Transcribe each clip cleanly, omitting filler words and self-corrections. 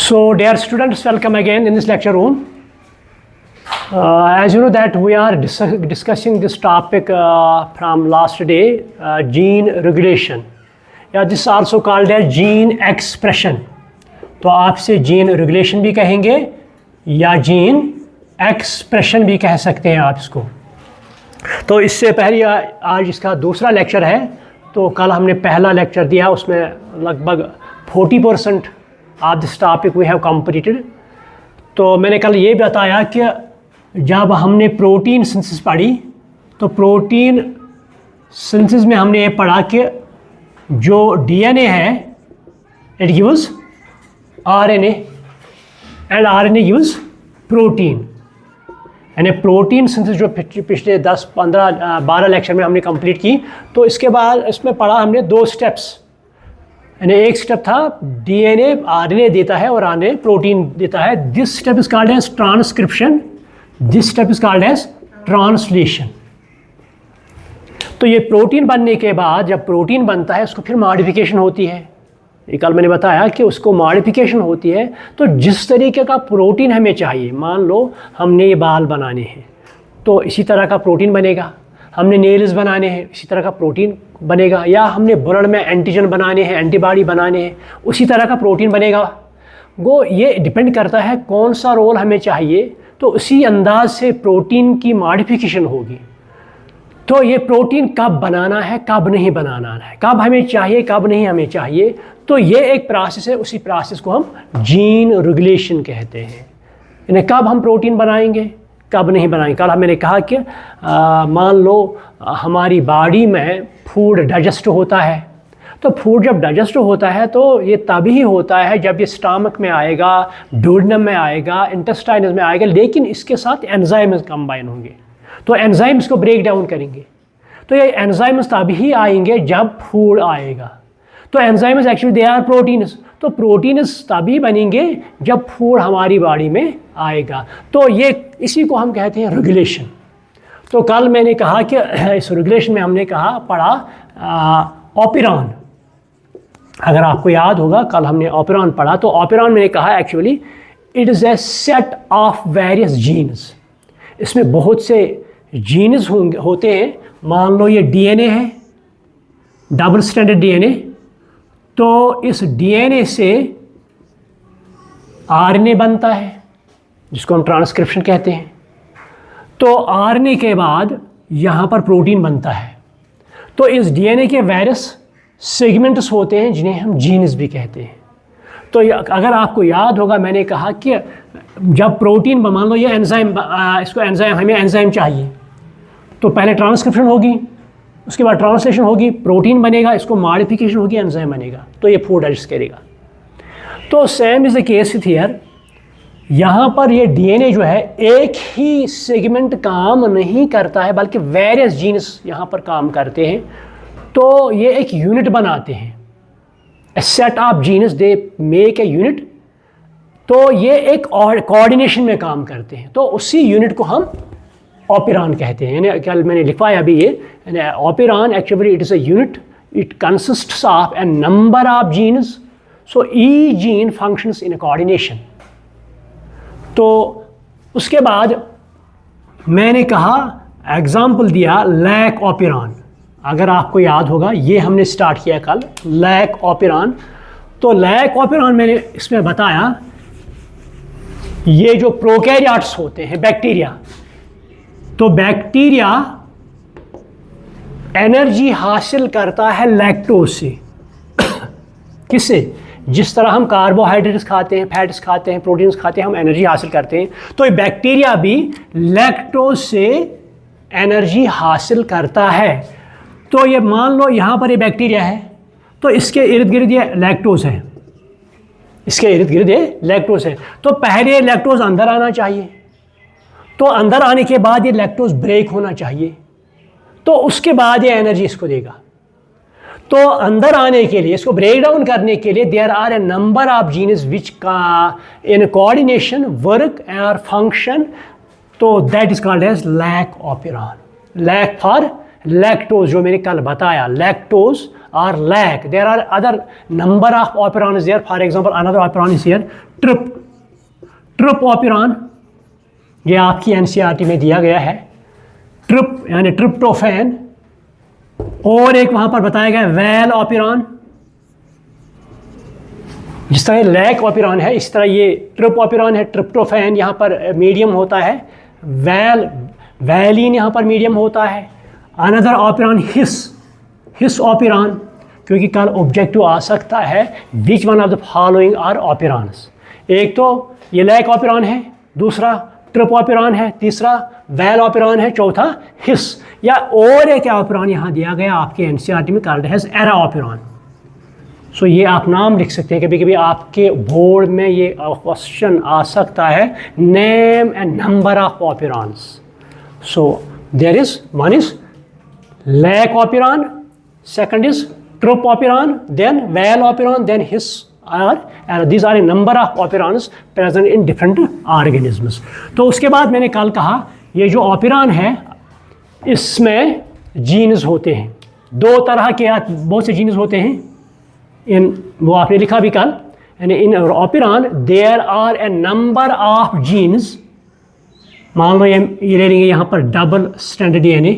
So dear students, welcome again in this lecture room. As you know that we are discussing this topic from last day, gene regulation. Yeah, this is also called as gene expression. तो आपसे gene regulation भी कहेंगे या gene expression भी कह सकते हैं आप इसको। तो इससे पहले आज इसका दूसरा लेक्चर है। तो कल हमने पहला लेक्चर दिया, उसमें लगभग 40% of this topic we have completed. तो मैंने कल ये बताया कि जब हमने प्रोटीन सिंथेसिस पढ़ी तो प्रोटीन सिंथेसिस में हमने ये पढ़ा कि जो डीएनए है it gives RNA and RNA gives protein. यानी प्रोटीन सिंथेसिस जो पिछले 10, 15, 12 लेक्चर में हमने कंप्लीट की। तो इसके बाद इसमें पढ़ा हमने 2 स्टेप्स। यानी एक स्टेप था डीएनए आरएनए देता है और आरएनए प्रोटीन देता है। This step is called as transcription, this step is called as translation. तो ये प्रोटीन बनने के बाद जब प्रोटीन बनता है उसको फिर मॉडिफिकेशन होती है। ये कल मैंने बताया कि उसको मॉडिफिकेशन होती है। तो जिस तरीके का प्रोटीन हमें चाहिए, मान लो हमने ये बाल बनाने हैं तो इसी तरह का प्रोटीन बनेगा, हमने नेल्स बनाने हैं इसी तरह का प्रोटीन बनेगा, या हमने ब्लड में एंटीजन बनाने हैं, एंटीबॉडी बनाने हैं, उसी तरह का प्रोटीन बनेगा। वो ये डिपेंड करता है कौन सा रोल हमें चाहिए, तो उसी अंदाज से प्रोटीन की मॉडिफिकेशन होगी। तो ये प्रोटीन कब बनाना है, कब नहीं बनाना है, कब हमें चाहिए, कब नहीं हमें चाहिए, तो ये एक प्रोसेस है। उसी प्रोसेस को हम जीन रेगुलेशन कहते हैं। यानी कब हम प्रोटीन बनाएंगे, कब नहीं बनाएंगे। कल मैंने कहा कि मान लो हमारी बॉडी में फूड डाइजेस्ट होता है, तो फूड जब डाइजेस्ट होता है तो ये तभी होता है जब ये स्टमक में आएगा, डुओडेनम में आएगा, इंटेस्टाइनस में आएगा, लेकिन इसके साथ एंजाइम्स कंबाइन होंगे। तो एंजाइम्स को ब्रेक डाउन करेंगे। तो ये एंजाइम्स तभी आएंगे जब फूड आएगा। तो enzymes actually they are proteins. तो प्रोटीन्स तभी बनेंगे जब फूड हमारी बॉडी में आएगा। तो ये इसी को हम कहते हैं रेगुलेशन। तो कल मैंने कहा कि इस रेगुलेशन में हमने कहा पढ़ा ऑपेरॉन। अगर आपको याद होगा कल हमने ऑपेरॉन पढ़ा। तो ऑपेरॉन मैंने कहा actually it is a set of various genes. इसमें बहुत से जीन्स होते हैं। मान लो ये डीएनए है, डबल स्ट्रैंडेड डीएनए। तो इस डीएनए से आरएनए बनता है जिसको हम ट्रांसक्रिप्शन कहते हैं। तो आरएनए के बाद यहाँ पर प्रोटीन बनता है। तो इस डीएनए के वेरियस सेगमेंट्स होते हैं जिन्हें हम जीन्स भी कहते हैं। तो अगर आपको याद होगा मैंने कहा कि जब प्रोटीन मान लो ये एंजाइम, इसको एंजाइम, हमें एंजाइम चाहिए, तो पहले ट्रांसक्रिप्शन होगी, उसके बाद ट्रांसलेशन होगी, प्रोटीन बनेगा, इसको मॉडिफिकेशन होगी, एंजाइम बनेगा, तो ये फूड डाइजेस्ट करेगा। तो same is the case with here. यहाँ पर ये डीएनए जो है एक ही सेगमेंट काम नहीं करता है बल्कि वेरियस जीन्स यहाँ पर काम करते हैं। तो ये एक यूनिट बनाते हैं, a set of genes they make a unit. तो ये एक कोऑर्डिनेशन में काम करते हैं। तो उसी यूनिट को हम ऑपेरॉन कहते हैं। यानी कल मैंने लिखवाया अभी ये operon actually it is a unit, it consists of a number of genes. So each gene functions in a coordination. तो उसके बाद मैंने कहा एग्जाम्पल दिया लैक ऑपेरॉन। अगर आपको याद होगा ये हमने स्टार्ट किया कल लैक ऑपेरॉन। तो लैक ऑपेरॉन मैंने इसमें बताया ये जो प्रोकैरियोट्स होते हैं बैक्टीरिया, तो बैक्टीरिया एनर्जी हासिल करता है लैक्टोज से। किससे? जिस तरह हम कार्बोहाइड्रेट्स खाते हैं, फैट्स खाते हैं, प्रोटीन्स खाते हैं, हम एनर्जी हासिल करते हैं। तो ये बैक्टीरिया भी लैक्टोज से एनर्जी हासिल करता है। तो ये मान लो यहाँ पर ये बैक्टीरिया है, तो इसके इर्द गिर्द ये लैक्टोज है, इसके इर्द गिर्द ये लैक्टोज है। तो पहले लैक्टोज अंदर आना चाहिए, तो अंदर आने के बाद ये लैक्टोज ब्रेक होना चाहिए, तो उसके बाद ये एनर्जी इसको देगा। तो अंदर आने के लिए, इसको ब्रेक डाउन करने के लिए there are a number of genes which का इन कोऑर्डिनेशन वर्क और फंक्शन। तो that is called as lac operon. Lac for lactose, जो मैंने कल बताया, lactose are lack. There are other number of operons there. For example, another operon is here, trip operon. ये आपकी NCERT में दिया गया है, ट्रिप यानी ट्रिप्टोफैन। और एक वहाँ पर बताया गया वैल operon। जिस तरह लैक ऑपिरॉन है इस तरह ये ट्रिप ऑपिरॉन है। ट्रिप्टोफैन यहाँ पर मीडियम होता है, वैलिन यहाँ पर मीडियम होता है। अनदर ऑपिरॉन हिस ऑपिरॉन, क्योंकि कल ऑब्जेक्टिव आ सकता है which one of the following are operons. एक तो ये लैक ऑपिरॉन है, दूसरा ट्रिप ऑपिरॉन है, तीसरा वैल ऑपिरॉन है, चौथा हिस। या और एक ऑपिरॉन यहाँ दिया गया आपके एनसीईआरटी में, कॉल्ड हैज एरा ऑपिरॉन। सो ये आप नाम लिख सकते हैं, कभी कभी आपके बोर्ड में ये क्वेश्चन आ सकता है, name and number of operons. So there is one is lac operon, second is trp operon, then val operon, then his और these are a number of operons present in different organisms। तो उसके बाद मैंने कल कहा ये जो ऑपिरॉन है इसमें जीन्स होते हैं, दो तरह के बहुत से जीन्स होते हैं। इन वो आपने लिखा भी कल, यानी in operon there are a number of genes. मान लो ये ले लेंगे यहाँ पर डबल स्ट्रैंडेड डीएनए,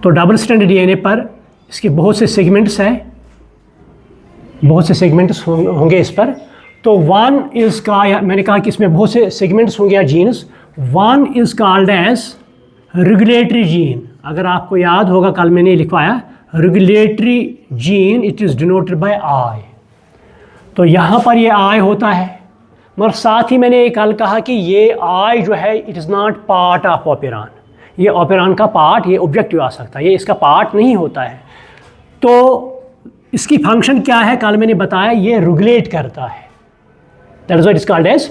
तो डबल स्ट्रैंडेड डीएनए पर इसके बहुत से सेगमेंट्स हैं, बहुत से सेगमेंट्स होंगे इस पर। तो वन इज़ का, मैंने कहा कि इसमें बहुत से सेगमेंट्स होंगे या जीन्स। One is called as regulatory gene. अगर आपको याद होगा कल मैंने लिखवाया regulatory gene, it is denoted by I. तो यहाँ पर ये आई होता है, मगर साथ ही मैंने कल कहा कि ये आई जो है it is not part of operon. ये ऑपिरॉन का पार्ट, ये ऑब्जेक्टिव आ सकता है, ये इसका पार्ट नहीं होता है। तो इसकी फंक्शन क्या है कल मैंने बताया, ये रेगुलेट करता है, that is what is called as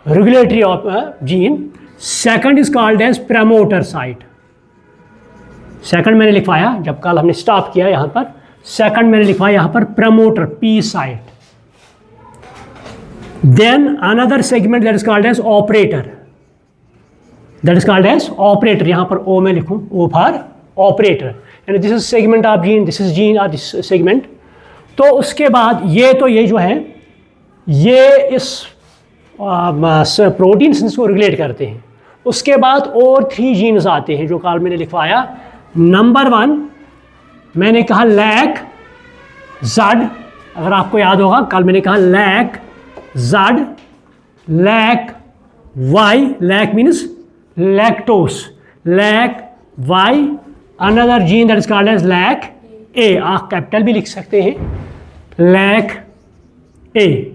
regulatory gene. Second is called as promoter site. Second मैंने लिखवाया जब कल हमने स्टॉप किया यहाँ पर, सेकंड मैंने लिखवाया यहाँ पर promoter P site. Then another segment that is called as operator, that is called as operator. यहाँ पर ओ मैं लिखूँ, ओ फॉर ऑपरेटर, यानी this is segment of gene, this is gene और दिस सेगमेंट। तो उसके बाद ये जो है ये इस प्रोटीन सिंथेसिस को रेगुलेट करते हैं। उसके बाद और 3 जीन्स आते हैं जो कल मैंने लिखवाया। नंबर 1 मैंने कहा लैक जड, अगर आपको याद होगा कल मैंने कहा lac Z, lac Y, lac means lactose, lac Y. Another gene that is called as lac A, आप कैपिटल भी लिख सकते हैं, lac A.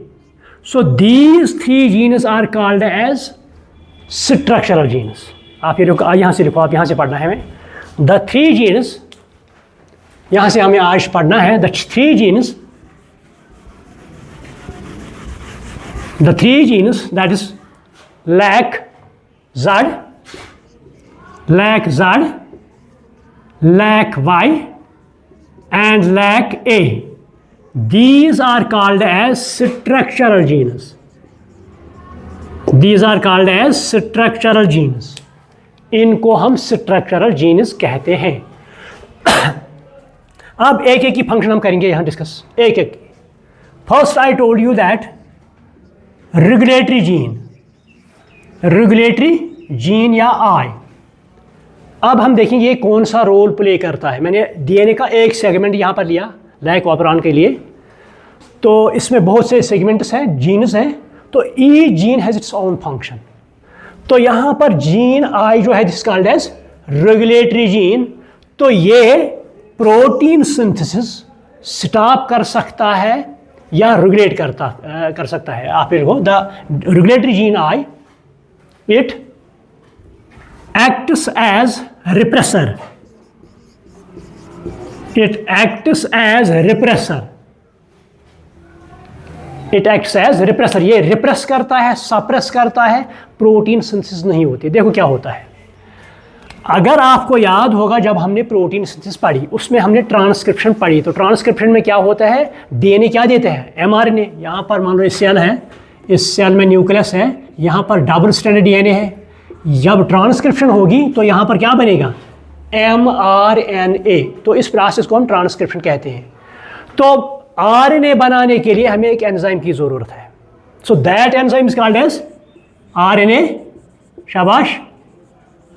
So these 3 genes are called as structural genes. आप ये यहाँ से लिखो, आप यहाँ से पढ़ना है हमें द 3 जीन्स, यहाँ से हमें आज पढ़ना है the 3 genes, the 3 genes that is lac Z, lac Z, lac y and lac a. These are called as structural genes. These are called as structural genes. इनको हम structural genes कहते हैं। अब एक एक की फंक्शन हम करेंगे यहाँ डिस्कस, एक एक। First I told you that regulatory gene या आई। अब हम देखेंगे ये कौन सा रोल प्ले करता है। मैंने डीएनए का एक सेगमेंट यहाँ पर लिया लैक ऑपरॉन के लिए, तो इसमें बहुत से सेगमेंट्स हैं, जीन्स हैं, तो each gene has its own function. तो यहाँ पर जीन आई जो है this called as regulatory gene. तो ये प्रोटीन सिंथेसिस स्टॉप कर सकता है या रेगुलेट कर सकता है। आप लिखो the regulatory gene I, it acts as repressor, it acts as repressor, it acts as repressor। ये रिप्रेस करता है, सप्रेस करता है, प्रोटीन सिंथेसिस नहीं होती। देखो क्या होता है, अगर आपको याद होगा जब हमने प्रोटीन सिंथेसिस पढ़ी उसमें हमने ट्रांसक्रिप्शन पढ़ी, तो ट्रांसक्रिप्शन में क्या होता है, डीएनए क्या देते हैं, एमआरएनए। यहाँ पर मान लो इस सेल है, इस सेल में न्यूक्लियस है, यहाँ पर डबल स्ट्रैंडेड डीएनए है। जब ट्रांसक्रिप्शन होगी तो यहाँ पर क्या बनेगा, mRNA। तो इस प्रोसेस को हम ट्रांसक्रिप्शन कहते हैं। तो RNA बनाने के लिए हमें एक एंजाइम की ज़रूरत है। So that enzyme is called as RNA, शाबाश,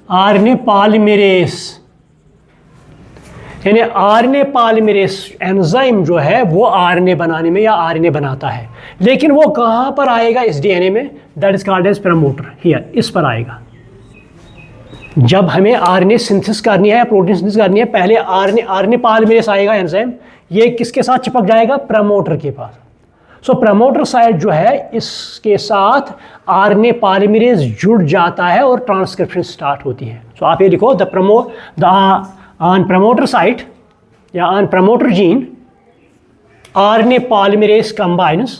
RNA पॉलीमरेज। यानी RNA पॉलीमरेज एंजाइम जो है वो RNA बनाने में या RNA बनाता है, लेकिन वो कहाँ पर आएगा इस DNA में? That is called as promoter. Here, इस पर आएगा। जब हमें RNA सिंथेसिस करनी है या प्रोटीन सिंथेसिस करनी है, पहले RNA पॉलीमरेज आएगा एंजाइम। ये किसके साथ चिपक जाएगा? प्रमोटर के पास। सो प्रमोटर साइट जो है इसके साथ RNA पॉलीमरेज जुड़ जाता है और ट्रांसक्रिप्शन स्टार्ट होती है। सो आप ये लिखो, on promoter site या on promoter gene, RNA polymerase combines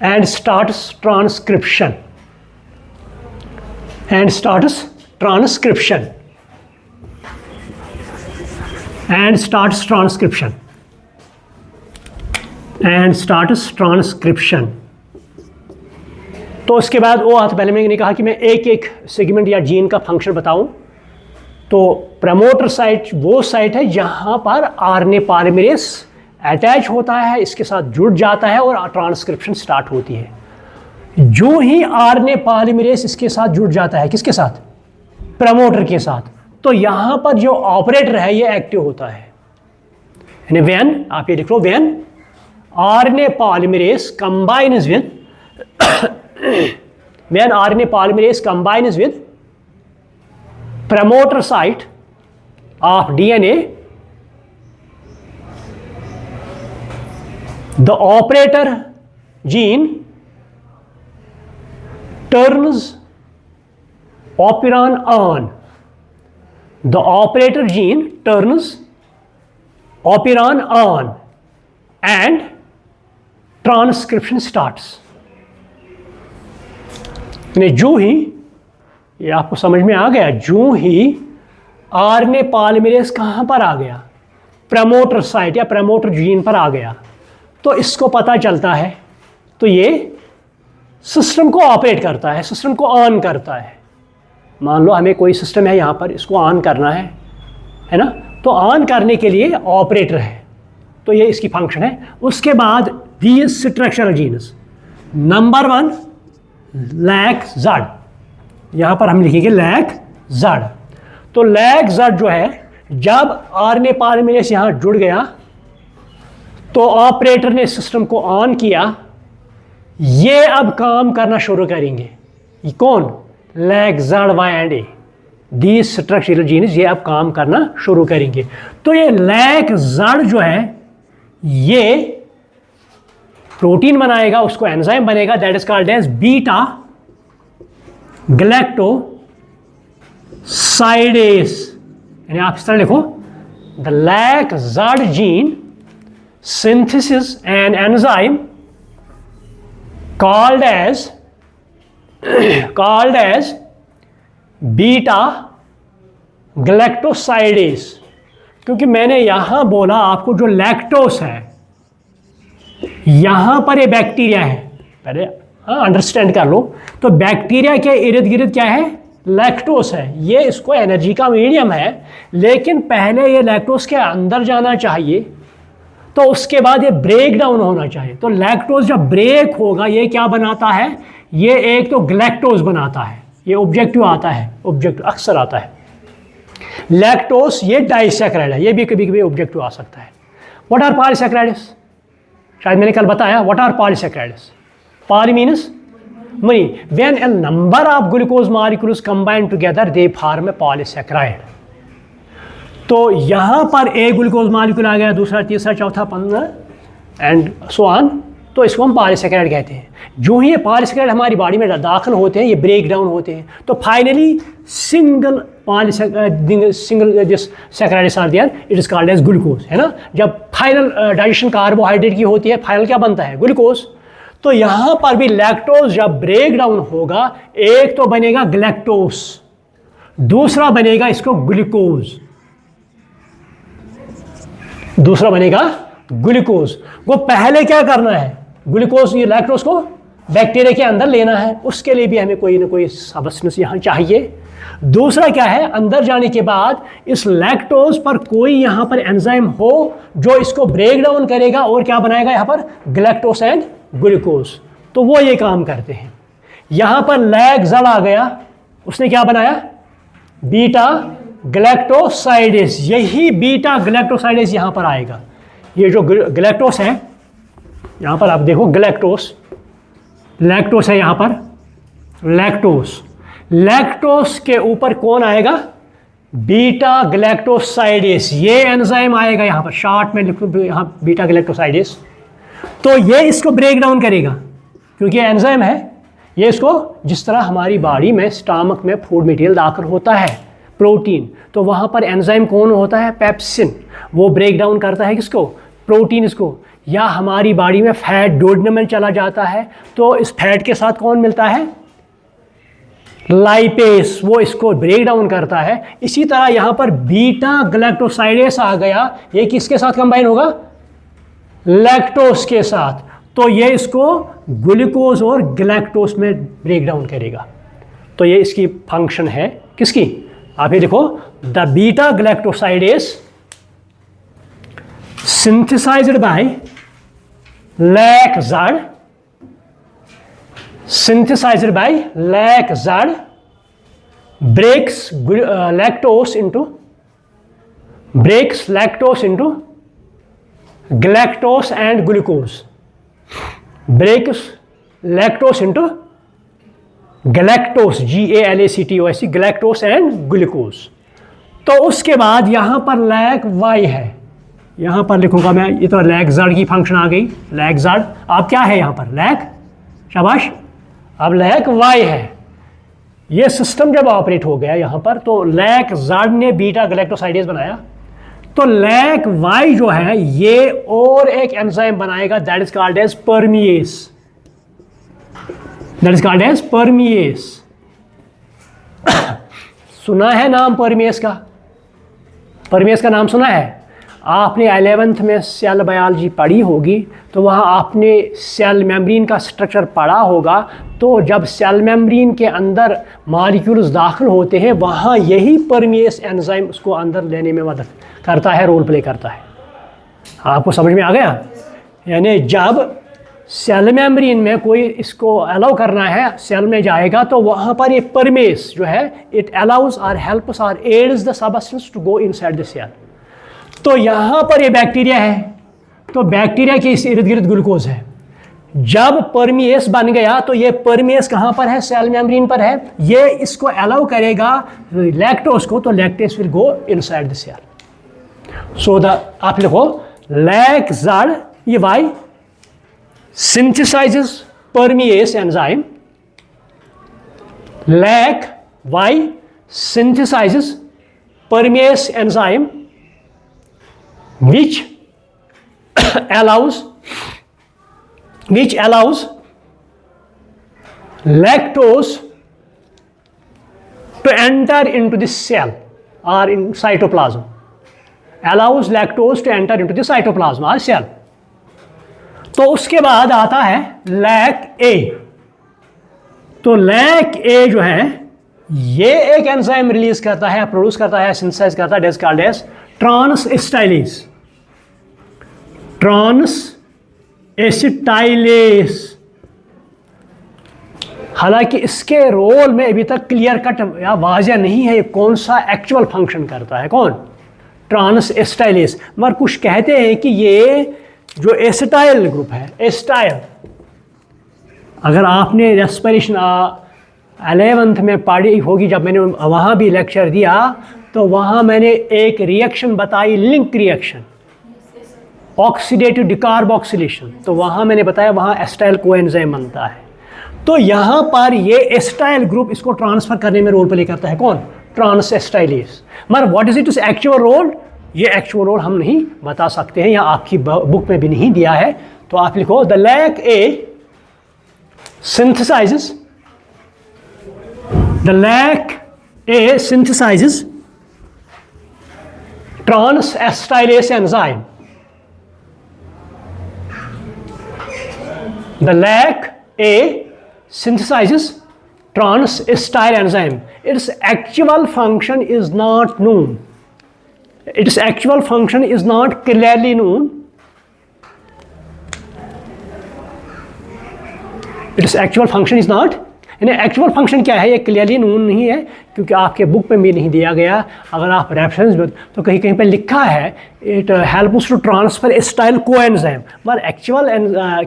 and starts transcription and starts transcription and starts transcription and starts transcription। तो उसके बाद वो आता, पहले मैंने कहा कि मैं एक एक सेगमेंट या जीन का फंक्शन बताऊं। तो प्रमोटर साइट वो साइट है जहां पर RNA पॉलीमरेज अटैच होता है, इसके साथ जुड़ जाता है और ट्रांसक्रिप्शन स्टार्ट होती है। जो ही RNA पॉलीमरेज इसके साथ जुड़ जाता है, किसके साथ? प्रमोटर के साथ, तो यहां पर जो ऑपरेटर है ये एक्टिव होता है। यानी व्हेन, आप ये लिख लो, when RNA polymerase combines with when RNA polymerase combines with promoter site of DNA, the operator gene turns operon on. The operator gene turns operon on and transcription starts. यानी जो ही, ये आपको समझ में आ गया, जो ही RNA पॉलीमरेज कहाँ पर आ गया? प्रमोटर साइट या प्रमोटर जीन पर आ गया, तो इसको पता चलता है, तो ये सिस्टम को ऑपरेट करता है, सिस्टम को ऑन करता है। मान लो हमें कोई सिस्टम है यहाँ पर, इसको ऑन करना है ना? तो ऑन करने के लिए ऑपरेटर है, तो ये इसकी फंक्शन है। उसके बाद these structural genes, number 1 lac Z, यहाँ पर हम लिखेंगे लैक जड। तो लैक जड जो है, जब RNA पॉलीमरेज यहाँ जुड़ गया तो ऑपरेटर ने सिस्टम को ऑन किया, ये अब काम करना शुरू करेंगे। ये कौन? लैक जड Y and A, these structural genes, ये अब काम करना शुरू करेंगे। तो ये लैक जड जो है ये प्रोटीन बनाएगा, उसको एंजाइम बनेगा, that is called as beta galactosidase. यानी आप इस तरह लिखो, the lac Z gene synthesis an enzyme called as beta galactosidase. क्योंकि मैंने यहां बोला आपको, जो लैक्टोस है यहां पर ये बैक्टीरिया है, पहले अंडरस्टैंड कर लो। तो बैक्टीरिया के इर्द गिर्द क्या है? लैक्टोस है। ये इसको एनर्जी का मीडियम है, लेकिन पहले ये लैक्टोस के अंदर जाना चाहिए, तो उसके बाद ये ब्रेक डाउन होना चाहिए। तो लैक्टोस जब ब्रेक होगा, ये क्या बनाता है? ये एक तो ग्लैक्टोज बनाता है। ये ऑब्जेक्टिव आता है, ऑब्जेक्टिव अक्सर आता है। लैक्टोस ये डाइसैकराइड है, ये भी कभी कभी ऑब्जेक्टिव आ सकता है। What are polysaccharides? शायद मैंने कल बताया, what are polysaccharides? Poly means many. When a number of glucose molecules combine together, they form a polysaccharide. तो यहाँ पर एक ग्लूकोज मॉलिक्यूल आ गया, दूसरा, तीसरा, चौथा, 15 एंड सो ऑन, तो इसको हम पॉलीसैकराइड कहते हैं। जो ही ये पॉलीसैकराइड हमारी बॉडी में दाखिल होते हैं, ये ब्रेक डाउन होते हैं, तो finally single this saccharides are there, it is called as glucose, है ना? जब फाइनल डाइजेशन कार्बोहाइड्रेट की होती है, फाइनल क्या बनता है? ग्लूकोज। तो यहाँ पर भी लैक्टोज जब ब्रेक डाउन होगा, एक तो बनेगा ग्लैक्टोस, दूसरा बनेगा इसको ग्लूकोज, दूसरा बनेगा ग्लूकोज। वो पहले क्या करना है? ग्लूकोज, ये लैक्टोज को बैक्टीरिया के अंदर लेना है, उसके लिए भी हमें कोई ना कोई सब्सटेंस यहाँ चाहिए। दूसरा क्या है, अंदर जाने के बाद इस लैक्टोज पर कोई यहाँ पर एंजाइम हो जो इसको ब्रेक डाउन करेगा और क्या बनाएगा यहाँ पर, ग्लैक्टोज एंड ग्लूकोज। तो वो ये काम करते हैं। यहाँ पर लैक्जल आ गया, उसने क्या बनाया, बीटा ग्लैक्टोसाइडेस। यही बीटा ग्लैक्टोसाइडेस यहाँ पर आएगा। ये जो ग्लैक्टोस है, यहाँ पर आप देखो ग्लैक्टोस, लैक्टोस है यहाँ पर, लैक्टोस, लैक्टोस के ऊपर कौन आएगा, बीटा ग्लैक्टोसाइडेस। ये एंजाइम आएगा यहाँ पर, शॉर्ट में लिखो यहाँ बीटा ग्लैक्टोसाइडेस। तो ये इसको ब्रेक डाउन करेगा क्योंकि एंजाइम है। ये इसको, जिस तरह हमारी बॉडी में स्टमक में फूड मटेरियल दाखिल होता है प्रोटीन, तो वहाँ पर एंजाइम कौन होता है, पेप्सिन। वो ब्रेक डाउन करता है किसको, प्रोटीन इसको। या हमारी बॉडी में फैट डोडेनम में चला जाता है, तो इस फैट के साथ कौन मिलता है, लाइपेस, वो इसको ब्रेक डाउन करता है। इसी तरह यहाँ पर बीटा ग्लैक्टोसाइडेस आ गया, ये किसके साथ कंबाइन होगा, लैक्टोस के साथ। तो ये इसको ग्लूकोज और ग्लैक्टोस में ब्रेक डाउन करेगा। तो ये इसकी फंक्शन है किसकी, आप ये देखो, the beta galactosidase synthesized by LAC-ZAD, synthesized by LAC-ZAD breaks lactose into galactose and glucose, breaks lactose into galactose, GALACTOSE, galactose and glucose। तो उसके बाद यहाँ पर लैक वाई है, यहाँ पर लिखूंगा मैं, ये तो लैक-ज़ाड की फंक्शन आ गई, लैक-ज़ाड। अब क्या है यहाँ पर, लैक, शाबाश, अब लैक वाई है। ये सिस्टम जब ऑपरेट हो गया यहाँ पर, तो लैक-ज़ाड ने बीटा ग्लैक्टोसाइडेस बनाया, तो लैक वाई जो है ये और एक एंजाइम बनाएगा, that is called as permease, that is called as permease. सुना है नाम परमिएस का, परमिएस का नाम सुना है आपने, 11th में सेल बायोलॉजी पढ़ी होगी, तो वहाँ आपने सेल मेम्ब्रेन का स्ट्रक्चर पढ़ा होगा। तो जब सेल मेम्ब्रेन के अंदर मॉलिक्यूल्स दाखिल होते हैं, वहाँ यही परमिएस एंजाइम उसको अंदर लेने में मदद करता है, रोल प्ले करता है। आपको समझ में आ गया, यानी जब सेल मेम्ब्रेन में कोई इसको अलाउ करना है, सेल में जाएगा, तो वहाँ पर ये परमिएस जो है, इट अलाउज और हेल्प्स और aids the substance to go inside the cell. तो यहाँ पर ये बैक्टीरिया है, तो बैक्टीरिया के इस इर्द गिर्द ग्लूकोज है। जब परमिएस बन गया, तो ये परमिएस कहाँ पर है, सेल मेम्ब्रेन पर है, ये इसको अलाउ करेगा लैक्टोज को, तो lactase will go inside the cell. So the, आप लिखो लैक-ज़ाड, ये Y synthesizes permease enzyme, lac Y synthesizes permease enzyme which allows lactose to enter into the cell or in cytoplasm, allows lactose to enter into the cytoplasm or cell। तो उसके बाद आता है lack ए। तो lack ए जो है ये एक एंजाइम रिलीज करता है, प्रोड्यूस करता है, सिंथेसाइज करता है, these called as transacetylase, transacetylase. हालांकि इसके रोल में अभी तक क्लियर कट या वाज़ेह नहीं है कौन सा एक्चुअल फंक्शन करता है, कौन, ट्रांसएसिटाइलेज। मगर कुछ कहते हैं कि ये जो एसिटाइल ग्रुप है, एसिटाइल, अगर आपने रेस्पिरेशन 11th में पढ़ी होगी, जब मैंने वहाँ भी लेक्चर दिया, तो वहाँ मैंने एक रिएक्शन बताई, लिंक रिएक्शन, ऑक्सीडेटिव डिकार्बोक्सिलेशन। तो वहाँ मैंने बताया वहाँ एसिटाइल कोएंजाइम बनता है। तो यहाँ पर ये एसिटाइल ग्रुप इसको ट्रांसफ़र करने में रोल प्ले करता है, कौन, ट्रांसएसिटाइलेज। मगर what is it is actual role, ये एक्चुअल रोल हम नहीं बता सकते हैं, या आपकी बुक में भी नहीं दिया है। तो आप लिखो the lac A synthesizes, the LAC-A synthesizes trans-acetylase enzyme. The LAC A synthesizes trans-acetyl enzyme. Its actual function is not known. Its actual function is not clearly known. Its actual function is not, यानी actual function क्या है ये clearly known नहीं है, क्योंकि आपके book में भी नहीं दिया गया. अगर आप रेफरेंस में तो कहीं कहीं पे लिखा है it helps to transfer acetyl coenzyme, मगर एक्चुअल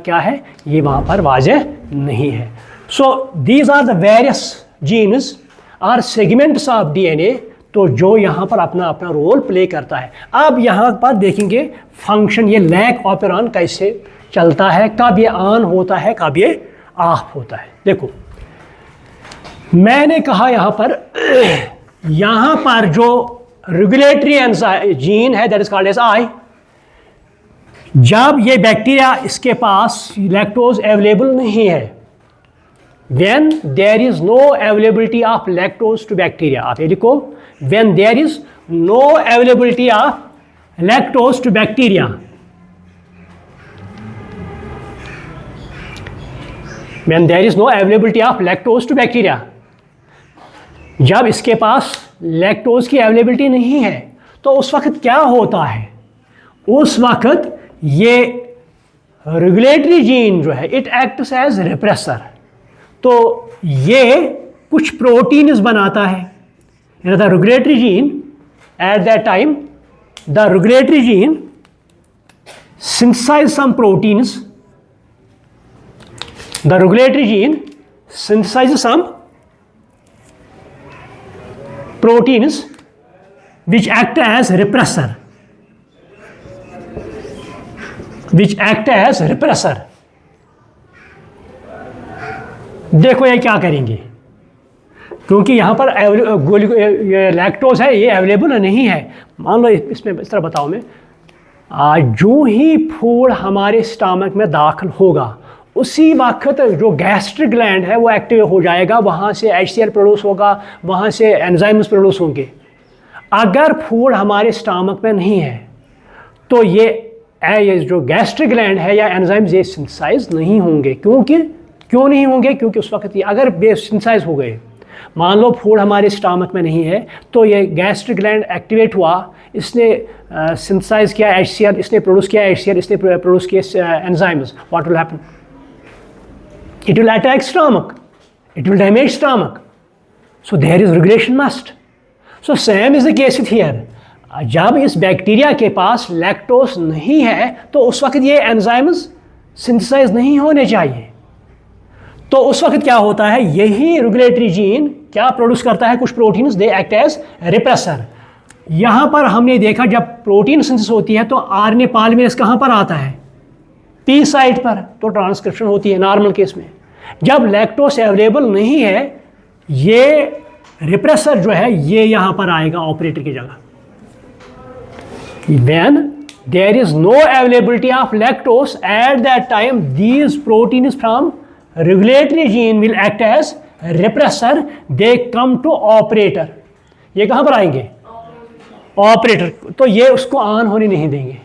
क्या है ये वहाँ पर वाज़ेह नहीं है. So these are the various genes are segments of DNA, तो जो यहाँ पर अपना अपना रोल प्ले करता है. अब यहाँ पर देखेंगे फंक्शन, ये लैक ऑपेरॉन कैसे चलता है, कब ये ऑन होता है, कब ये ऑफ होता है. देखो मैंने कहा यहाँ पर जो रेगुलेटरी जीन है that is called as I, जब ये बैक्टीरिया इसके पास लैक्टोज अवेलेबल नहीं है, when there is no availability of lactose to bacteria, आप ये लिखो, when there is no availability of lactose to bacteria, when there is no availability of lactose to bacteria, जब इसके पास लैक्टोज की अवेलेबिलिटी नहीं है तो उस वक्त क्या होता है, उस वक्त ये रेगुलेटरी जीन जो है इट एक्ट्स एज रिप्रेसर. तो ये कुछ प्रोटीन्स बनाता है. The regulatory gene at that time, the regulatory gene synthesize some proteins. The regulatory gene synthesizes some proteins which act as repressor. देखो ये क्या करेंगे, क्योंकि यहाँ पर लैक्टोज है ये अवेलेबल नहीं है. मान लो इसमें इस तरह बताऊँ मैं, जो ही फूड हमारे स्टमक में दाखिल होगा उसी वक्त जो गैस्ट्रिक ग्लैंड है वो एक्टिव हो जाएगा, वहाँ से HCl प्रोड्यूस होगा, वहाँ से एंजाइम्स प्रोड्यूस होंगे. अगर फूड हमारे स्टमक में नहीं है तो ये जो गैस्ट्रिक ग्लैंड है या एंजाइम्स ये सिंथेसाइज नहीं होंगे. क्यों नहीं होंगे? क्योंकि उस वक्त ये अगर सिंथेसाइज हो गए, मान लो फूड हमारे स्टमक में नहीं है तो ये गैस्ट्रिक ग्लैंड एक्टिवेट हुआ, इसने सिंथेसाइज किया HCl, इसने प्रोड्यूस किया HCl, इसने प्रोड्यूस किया enzymes. What will happen? It will attack stomach. It will damage stomach. So there is regulation must. So same is the case with here. जब इस bacteria के पास लैक्टोज नहीं है तो उस वक्त ये एंजाइम्स सिंथेसाइज नहीं होने चाहिए. तो उस वक्त क्या होता है, यही रेगुलेटरी जीन क्या प्रोड्यूस करता है, कुछ proteins, they act as repressor. यहाँ पर हमने देखा जब प्रोटीन सिंथेसिस होती है तो RNA पॉलीमरेज कहाँ पर आता है, P साइट पर, तो ट्रांसक्रिप्शन होती है नॉर्मल केस में. जब लैक्टोज अवेलेबल नहीं है, ये रिप्रेसर जो है ये यहाँ पर आएगा ऑपरेटर की जगह. When there is no availability of lactose at that time, these proteins from regulatory gene will act as repressor. They come to operator. ये कहाँ पर आएंगे, ऑपरेटर. तो ये उसको ऑन होने नहीं देंगे.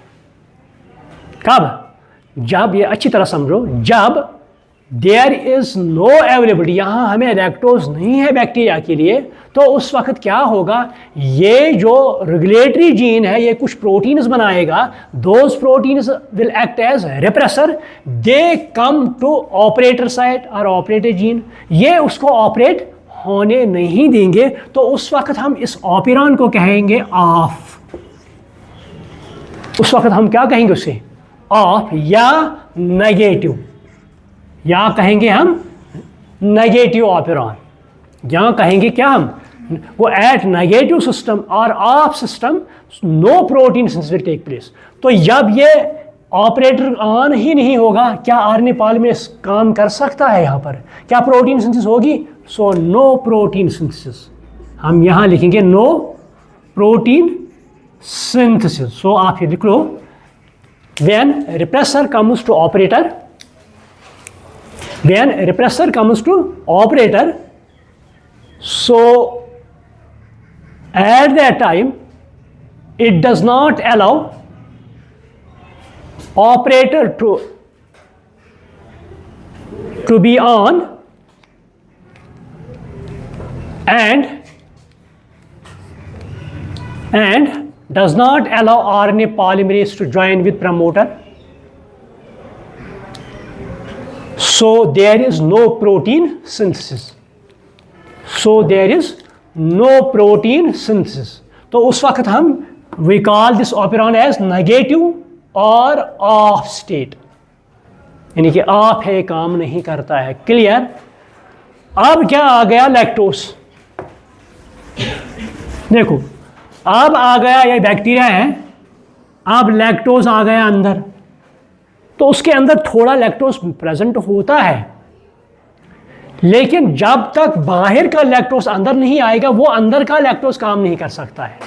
कब? जब, ये अच्छी तरह समझो, जब देयर इज नो अवेलेबिलिटी, यहाँ हमें लैक्टोज नहीं है बैक्टीरिया के लिए, तो उस वक्त क्या होगा, ये जो रेगुलेटरी जीन है ये कुछ प्रोटीन्स बनाएगा. Those proteins will act as repressor. They come to operator site और ऑपरेटर जीन, ये उसको ऑपरेट होने नहीं देंगे. तो उस वक्त हम इस ऑपेरॉन को कहेंगे ऑफ. उस वक्त हम क्या कहेंगे उसे, ऑफ या नेगेटिव, या कहेंगे हम नेगेटिव ऑपेरॉन. यहाँ कहेंगे क्या हम, वो एट नेगेटिव सिस्टम और off system no protein synthesis will take place. तो जब ये ऑपरेटर ऑन ही नहीं होगा, क्या RNA पॉलीमरेज काम कर सकता है यहाँ पर, क्या प्रोटीन सिंथेसिस होगी? So no protein synthesis. हम यहाँ लिखेंगे नो प्रोटीन सिंथेसिस. सो आप ये लिख लो, when repressor comes to operator, so at that time it does not allow operator to to be on and does not allow RNA polymerase to join with promoter. So there is no protein synthesis. So there is no protein synthesis. तो उस वक्त हम we call this operon as negative or off state, यानी कि of है, काम नहीं करता है. क्लियर. अब क्या आ गया? लैक्टोज. देखो अब आ गया, ये बैक्टीरिया है, अब लैक्टोज आ गया अंदर. तो उसके अंदर थोड़ा लैक्टोज प्रेजेंट होता है, लेकिन जब तक बाहर का लैक्टोज अंदर नहीं आएगा वो अंदर का लैक्टोज काम नहीं कर सकता है.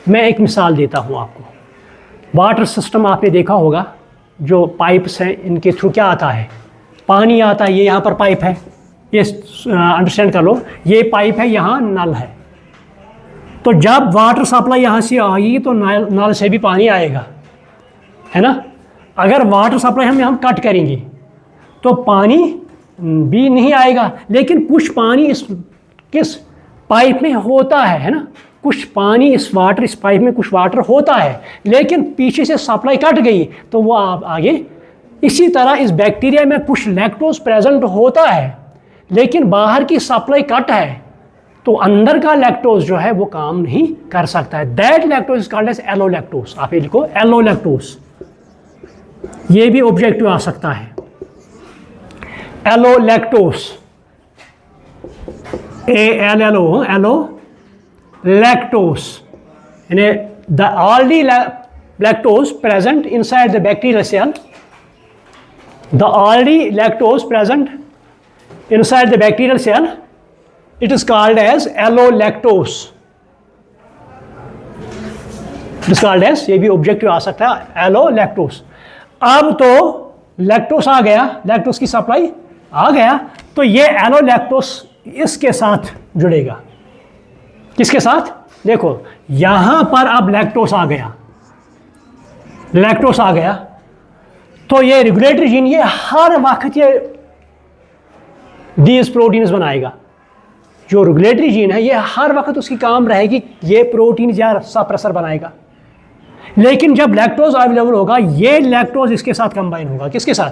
मैं एक मिसाल देता हूँ आपको. वाटर सिस्टम आपने देखा होगा, जो पाइप्स हैं इनके थ्रू क्या आता है? पानी आता है. ये यहाँ पर पाइप है, ये अंडरस्टैंड कर लो, ये पाइप है, यहाँ नल है. तो जब वाटर सप्लाई यहाँ से आएगी तो नल से भी पानी आएगा, है ना. अगर वाटर सप्लाई हम कट करेंगे तो पानी भी नहीं आएगा, लेकिन कुछ पानी इस किस पाइप में होता है ना. कुछ पानी इस पाइप में कुछ वाटर होता है, लेकिन पीछे से सप्लाई कट गई तो वो आप आगे. इसी तरह इस बैक्टीरिया में कुछ लैक्टोज प्रेजेंट होता है, लेकिन बाहर की सप्लाई कट है, तो अंदर का लैक्टोज जो है वो काम नहीं कर सकता है. That lactose is called as allolactose. आप ये लिखो एलोलैक्टोज. ये भी ऑब्जेक्टिव आ सकता है. एलोलैक्टोज, ALLO, एलोलैक्टोज, यानी the already lactose present inside the bacterial cell, the already lactose present inside the bacterial cell, it is called as allolactose. It is called as, ये भी ऑब्जेक्टिव आ सकता है, allolactose. अब तो लैक्टोस आ गया, लैक्टोस की सप्लाई आ गया, तो ये एलोलैक्टोस इसके साथ जुड़ेगा. किसके साथ? देखो यहां पर अब लैक्टोस आ गया, लैक्टोस आ गया, तो ये रेगुलेटरी जीन ये हर वक्त ये दीज प्रोटीन्स बनाएगा. जो रेगुलेटरी जीन है ये हर वक्त उसकी काम रहेगी, ये प्रोटीन या सप्रेसर बनाएगा. लेकिन जब लैक्टोज अवेलेबल होगा, ये लैक्टोज इसके साथ कंबाइन होगा. किसके साथ?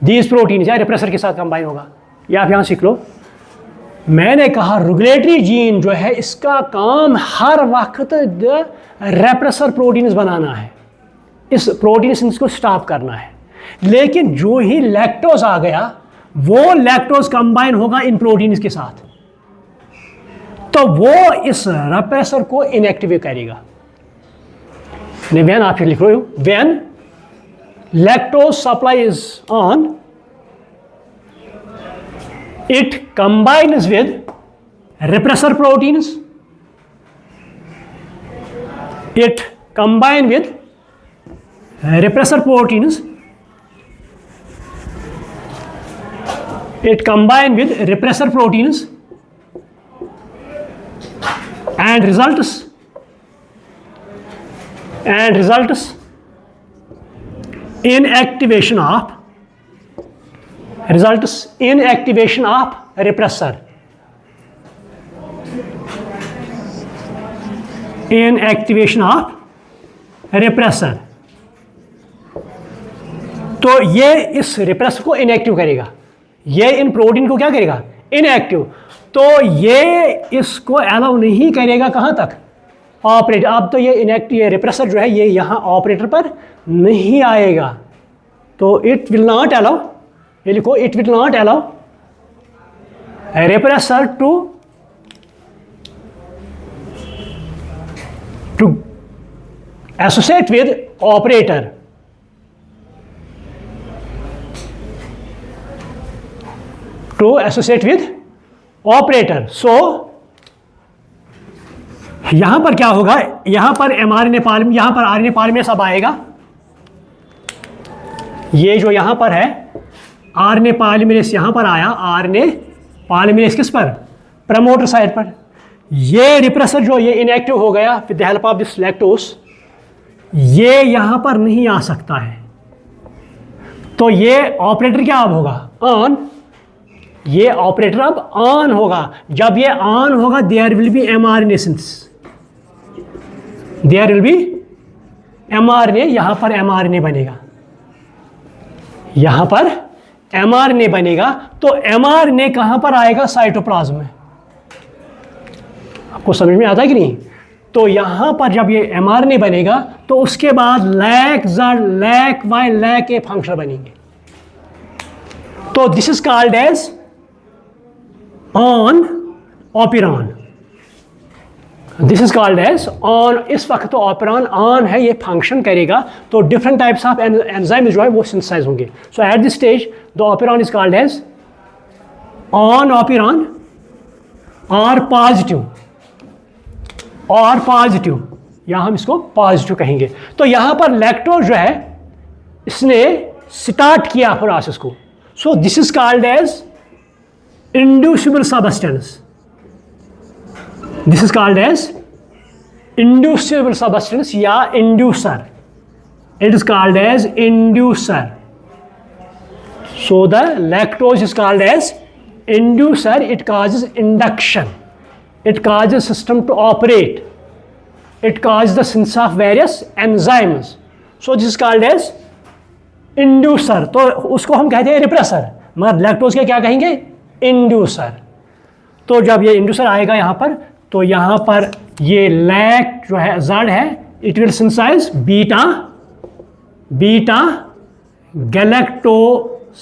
दीज प्रोटीन या रिप्रेसर के साथ कंबाइन होगा. ये आप यहाँ सीख लो. मैंने कहा रेगुलेटरी जीन जो है इसका काम हर वक्त रेप्रेसर प्रोटीन्स बनाना है, इस प्रोटीन्स को स्टॉप करना है. लेकिन जो ही लैक्टोज आ गया वो लैक्टोज कंबाइन होगा इन प्रोटीन्स के साथ, तो वो इस रेप्रेसर को इनएक्टिव करेगा. When आप लिख रहे हो, when lactose supply is on, it combines with repressor proteins. It combines with repressor proteins. It combines with repressor proteins and results in activation of repressor. In activation of repressor. तो ये इस repressor को inactive करेगा, ये इन protein को क्या करेगा? Inactive. तो ये इसको अलाउ नहीं करेगा कहाँ तक? ऑपरेटर. अब तो ये इनएक्टिव, ये रिप्रेसर जो है ये यहाँ ऑपरेटर पर नहीं आएगा, तो इट विल नॉट अलाउ, ये लिखो, it will not allow repressor to associate with operator. To associate with operator. So यहां पर क्या होगा? यहां पर mRNA पॉलीमरेज, यहां पर RNA पॉलीमरेज अब आएगा. ये जो यहां पर है RNA पॉलीमरेज यहां पर आया, RNA पॉलीमरेज किस पर? प्रमोटर साइड पर. ये रिप्रेसर जो ये इनएक्टिव हो गया with the help of this lactose, ये यहां पर नहीं आ सकता है. तो ये ऑपरेटर क्या अब होगा? ऑन. ये ऑपरेटर अब ऑन होगा। जब ये ऑन होगा there will be mRNA synthesis, there will be mRNA, यहां पर mRNA बनेगा, यहां पर mRNA बनेगा। तो mRNA कहां पर आएगा? साइटोप्लाज्म में। आपको समझ में आता है कि नहीं? तो यहां पर जब ये mRNA बनेगा तो उसके बाद lac Z lac Y lac A function बनेंगे। तो this is called as on operon, this is called as on. इस वक्त तो ऑपेरॉन ऑन है, ये फंक्शन करेगा, तो डिफरेंट टाइप्स ऑफ एंजाइम जो है वो सिंथेसाइज होंगे। So at this stage the operon is called as on operon और पॉजिटिव, और पॉजिटिव, यहां हम इसको पॉजिटिव कहेंगे। तो यहां पर लैक्टोज जो है इसने स्टार्ट किया प्रोसेस को। So this is called as inducible substance, this is called as inducible substance या inducer, it is called as inducer. So the lactose is called as inducer, it causes induction, it causes system to operate, it causes the synthesis of various enzymes, so this is called as inducer। तो उसको हम कहते हैं repressor, मगर lactose के क्या कहेंगे? Inducer. तो जब ये इंड्यूसर आएगा यहाँ पर, तो यहाँ पर ये लैक जो है Z है, it will synthesize beta beta galactosidase.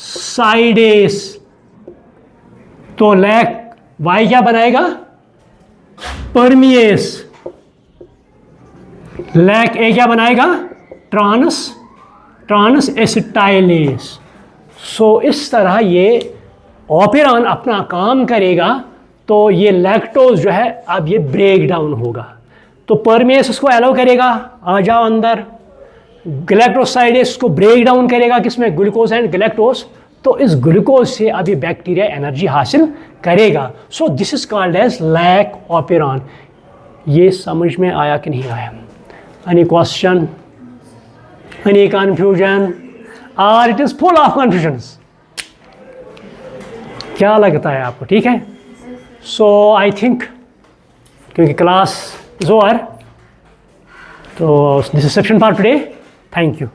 तो लैक Y क्या बनाएगा? परमिएस। लैक ए क्या बनाएगा? Trans acetylase. सो इस तरह ये ऑपेरॉन अपना काम करेगा। तो ये लैक्टोज जो है अब ये ब्रेक डाउन होगा, तो परमिएस उसको अलाउ करेगा, आ जाओ अंदर। गैलेक्टोसाइडेस को ब्रेक डाउन करेगा, किसमें? Glucose and galactose. तो इस ग्लूकोज से अब ये बैक्टीरिया एनर्जी हासिल करेगा। So this is called as lac operon. ये समझ में आया कि नहीं आया? एनी क्वेश्चन, एनी कंफ्यूजन, और it is full of confusions? क्या लगता है आपको? ठीक है। सो आई थिंक क्योंकि क्लास इज ओवर, तो this is section for today. Thank you.